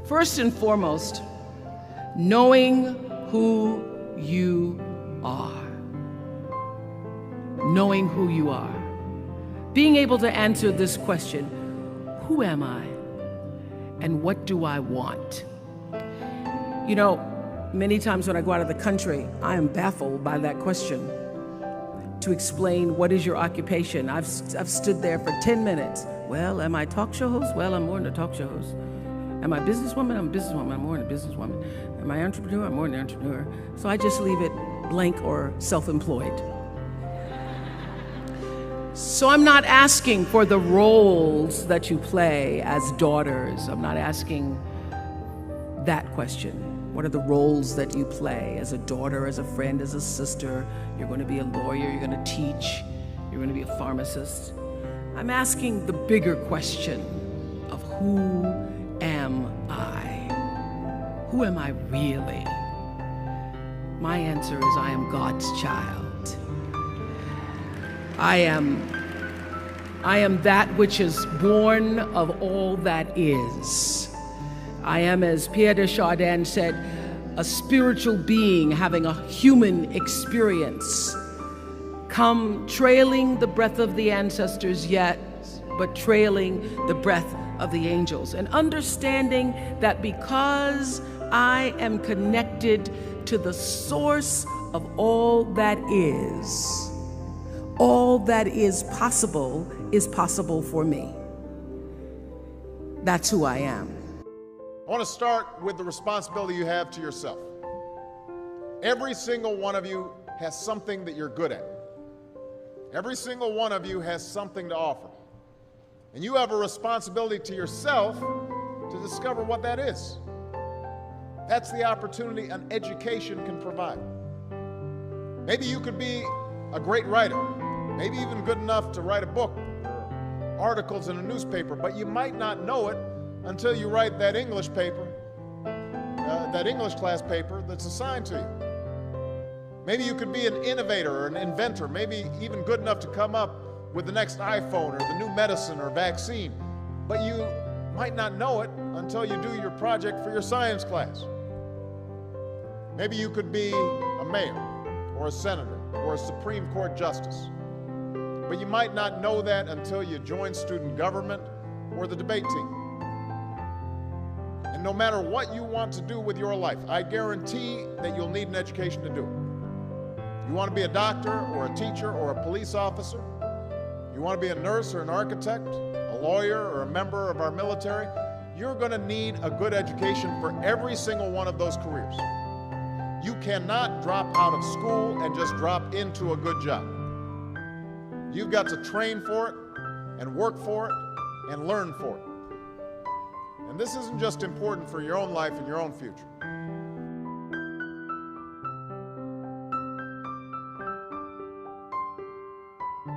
First and foremost, knowing who you are. Knowing who you are. Being able to answer this question, who am I? And what do I want? You know, many times when I go out of the country, I am baffled by that question. To explain what is your occupation, I've stood there for 10 minutes. Well, am I a talk show host? Well, I'm more than a talk show host. Am I a businesswoman? I'm a businesswoman. I'm more than a businesswoman. Am I an entrepreneur? I'm more than an entrepreneur. So I just leave it blank or self-employed. So I'm not asking for the roles that you play as daughters. I'm not asking that question. What are the roles that you play as a daughter, as a friend, as a sister? You're going to be a lawyer, you're going to teach, you're going to be a pharmacist. I'm asking the bigger question of who am I? Who am I really? My answer is I am God's child. I am that which is born of all that is. I am, as Pierre de Chardin said, a spiritual being having a human experience, come trailing the breath of the ancestors yet, but trailing the breath of the angels. And understanding that because I am connected to the source of all that is possible for me. That's who I am. I want to start with the responsibility you have to yourself. Every single one of you has something that you're good at. Every single one of you has something to offer. And you have a responsibility to yourself to discover what that is. That's the opportunity an education can provide. Maybe you could be a great writer, maybe even good enough to write a book or articles in a newspaper, but you might not know it until you write that English paper, that English class paper that's assigned to you. Maybe you could be an innovator or an inventor, maybe even good enough to come up with the next iPhone or the new medicine or vaccine, but you might not know it until you do your project for your science class. Maybe you could be a mayor or a senator or a Supreme Court justice, but you might not know that until you join student government or the debate team. And no matter what you want to do with your life, I guarantee that you'll need an education to do it. You want to be a doctor or a teacher or a police officer? You want to be a nurse or an architect, a lawyer or a member of our military? You're going to need a good education for every single one of those careers. You cannot drop out of school and just drop into a good job. You've got to train for it and work for it and learn for it. And this isn't just important for your own life and your own future.